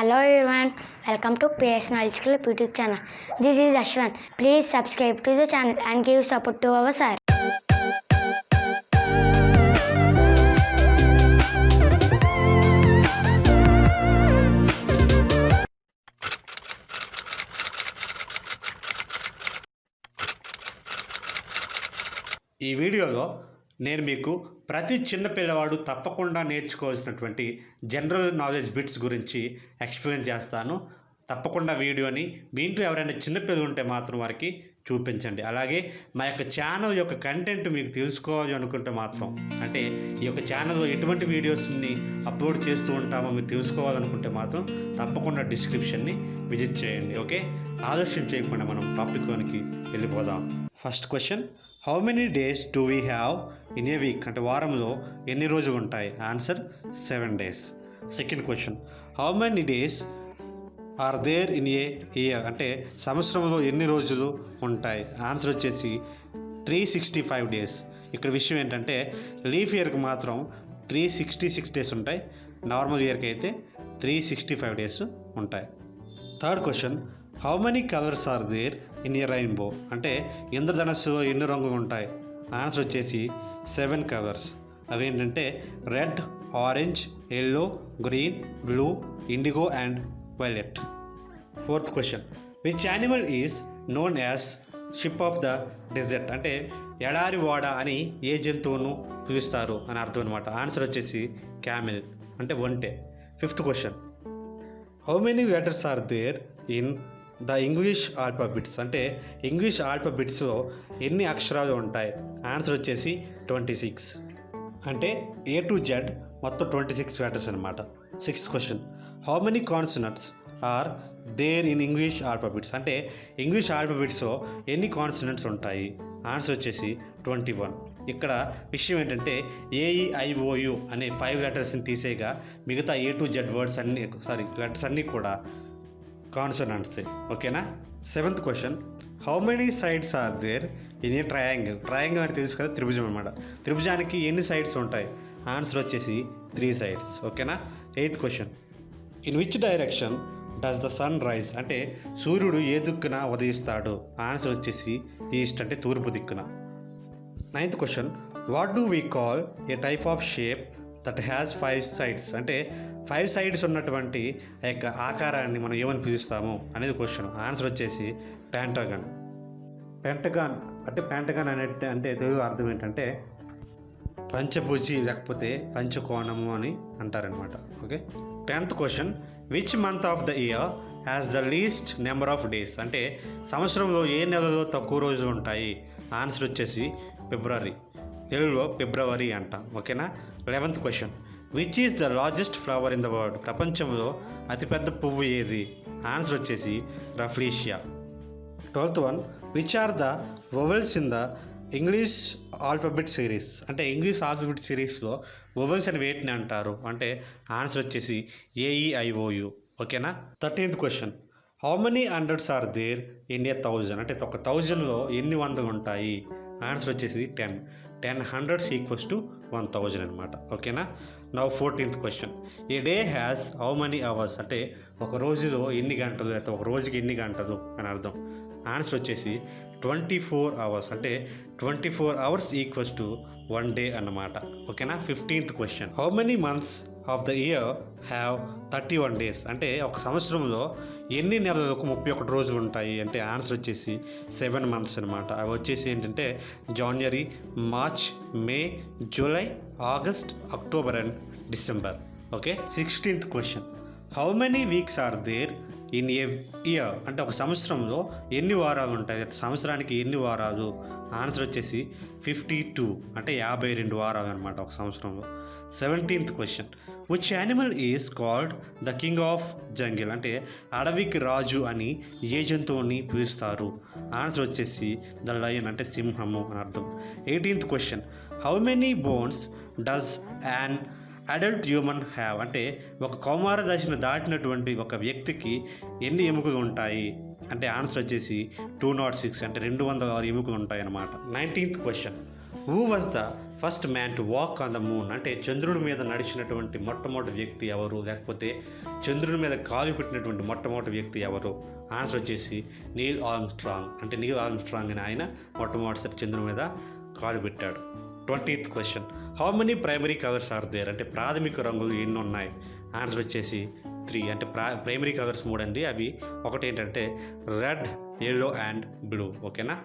Hello everyone, welcome to PS Knowledge Club YouTube channel. This is Ashwan. Please subscribe to the channel and give support to our sir. ఈ వీడియోలో నేను మీకు ప్రతి చిన్న పిల్లవాడు తప్పకుండా నేర్చుకోవాల్సినటువంటి జనరల్ నాలెడ్జ్ బిట్స్ గురించి ఎక్స్ప్లెయిన్ చేస్తాను. తప్పకుండా వీడియోని మీ ఇంట్లో ఎవరైనా చిన్నపిల్లలు ఉంటే మాత్రం వారికి చూపించండి. అలాగే మా యొక్క ఛానల్ యొక్క కంటెంట్ మీకు తెలుసుకోవాలి అనుకుంటే మాత్రం, అంటే ఈ యొక్క ఛానల్లో ఎటువంటి వీడియోస్ని అప్లోడ్ చేస్తూ ఉంటామో మీరు తెలుసుకోవాలనుకుంటే మాత్రం తప్పకుండా డిస్క్రిప్షన్ని విజిట్ చేయండి. ఓకే, ఆలస్యం చేయకుండా మనం టాపిక్లోనికి వెళ్ళిపోదాం. First question, how many days do we have in a week? అంటే వారంలో ఎన్ని రోజులు ఉంటాయి? Answer 7 days. Second question, how many days are there in a year? అంటే సంవత్సరంలో ఎన్ని రోజులు ఉంటాయి? ఆన్సర్ వచ్చేసి 365 days. ఇక్కడ విషయం ఏంటంటే లీఫ్ ఇయర్కి మాత్రం 366 days ఉంటాయి, నార్మల్ ఇయర్కి అయితే 365 days ఉంటాయి. Third question, how many colours are there in a rainbow? అంటే ఇంద్రధనస్సులో ఎన్ని రంగులు ఉంటాయి? ఆన్సర్ వచ్చేసి 7 కలర్స్. అవి ఏంటంటే red, orange, yellow, green, blue, IndiGo and violet. Fourth question, which animal is known as ship of the desert? అంటే ఎడారి ఓడ అని ఏ జంతువును పిలుస్తారు అని అర్థం అనమాట. ఆన్సర్ వచ్చేసి క్యామెల్, అంటే ఒంటె. Fifth question, how many letters are there in the English alphabets? అంటే ఇంగ్లీష్ ఆల్ఫాబెట్స్లో ఎన్ని అక్షరాలు ఉంటాయి? ఆన్సర్ వచ్చేసి 26. అంటే A to Z మొత్తం 26 లెటర్స్ అనమాట. Sixth question, how many consonants are there in English alphabets? అంటే ఇంగ్లీష్ ఆల్ఫాబెట్స్లో ఎన్ని కాన్సనెంట్స్ ఉంటాయి? ఆన్సర్ వచ్చేసి 21. ఇక్కడ విషయం ఏంటంటే AEIOU అనే 5 లెటర్స్ని తీసేగా మిగతా A to Z వర్డ్స్ అన్నీ లెటర్స్ అన్నీ కూడా కాన్సనెంట్స్. ఓకేనా? Seventh question, how many sides are there in a triangle? Triangle అంటే తెలుసు కదా, త్రిభుజం అనమాట. త్రిభుజానికి ఎన్ని సైడ్స్ ఉంటాయి? ఆన్సర్ వచ్చేసి 3 sides. ఓకేనా? Eighth question, in which direction does the sun rise? అంటే సూర్యుడు ఏ దిక్కున ఉదయిస్తాడు? ఆన్సర్ వచ్చేసి ఈస్ట్, అంటే తూర్పు దిక్కున. Ninth question, what do we call A type of shape that has 5 sides? అంటే 5 sides ఉన్నటువంటి ఆ యొక్క ఆకారాన్ని మనం ఏమని పిలుస్తాము అనేది క్వశ్చన్. ఆన్సర్ వచ్చేసి పెంటగాన్. పెంటగాన్ అంటే తెలుగు అర్థం ఏంటంటే పంచభుజి లేకపోతే పంచకోణము అని అంటారనమాట. Okay. 10th question, which month of the year has the least number of days? అంటే సంవత్సరంలో ఏ నెలలో తక్కువ రోజులు ఉంటాయి? ఆన్సర్ వచ్చేసి ఫిబ్రవరి, తెలుగులో ఫిబ్రవరి అంటాం. ఓకేనా? 11th question, which is the largest flower in the world? ప్రపంచంలో అతిపెద్ద పువ్వు ఏది? ఆన్సర్ వచ్చేసి rafflesia. 12th one, which are the vowels in the English alphabet series? అంటే ఇంగ్లీష్ ఆల్ఫాబెట్ సిరీస్లో వొవెల్స్ అని వేటిని అంటారు? అంటే ఆన్సర్ వచ్చేసి AEIOU. ఓకేనా? 13th question, how many hundreds are there in a 1000? అంటే 1000లో ఎన్ని వందలు ఉంటాయి? ఆన్సర్ వచ్చేసి 10. 10 hundreds ఈక్వల్స్ టు 1000 అనమాట. ఓకేనా? Now 14th question, A day has how many hours? అంటే ఒక రోజులో ఎన్ని గంటలు, లేకపోతే ఒక రోజుకి ఎన్ని గంటలు అని అర్థం. ఆన్సర్ వచ్చేసి 24 hours, అంటే 24 hours ఈక్వల్స్ టు 1 day అన్నమాట. ఓకేనా? 15th question, how many months of the year have 31 days? అంటే ఒక సంవత్సరంలో ఎన్ని నెలలకు 31 రోజులు ఉంటాయి? అంటే ఆన్సర్ వచ్చేసి 7 months అనమాట. అవి వచ్చేసి ఏంటంటే January, March, May, July, August, October and December. Okay. 16th question, how many weeks are there in a year? అంటే ఒక సంవత్సరంలో ఎన్ని వారాలు ఉంటాయి? సంవత్సరానికి ఎన్ని వారాలు? ఆన్సర్ వచ్చేసి 52, అంటే 52 వారాలు అనమాట ఒక సంవత్సరంలో. 17th question, which animal is called the king of jungle? అంటే అడవికి రాజు అని ఏ జంతువుని పిలుస్తారు? ఆన్సర్ వచ్చేసి ద లయన్, అంటే సింహము అని అర్థం. 18th question, how many bones does an adult human have? అంటే ఒక కౌమార దశను దాటినటువంటి ఒక వ్యక్తికి ఎన్ని ఎముకలు ఉంటాయి? అంటే ఆన్సర్ వచ్చేసి 206, అంటే 206 ఎముకలు ఉంటాయి అన్నమాట. 19th question, who was the first man to walk on the moon? అంటే చంద్రుడి మీద నడిచినటువంటి మొట్టమొదటి వ్యక్తి ఎవరు, లేకపోతే చంద్రుడి మీద కాలు పెట్టినటువంటి మొట్టమొదటి వ్యక్తి ఎవరు? ఆన్సర్ వచ్చేసి నీల్ ఆర్మ్స్ట్రాంగ్. అంటే నీల్ ఆర్మ్స్ట్రాంగ్ అని ఆయన మొట్టమొదటిసారి చంద్రుడి మీద కాలు పెట్టాడు. 20th question, how many primary colours are there? అంటే ప్రాథమిక రంగులు ఎన్ని ఉన్నాయి? ఆన్సర్ వచ్చేసి 3. అంటే ప్రైమరీ కలర్స్ 3 అండి. అవి ఒకటి ఏంటంటే రెడ్, ఎల్లో అండ్ బ్లూ. ఓకేనా?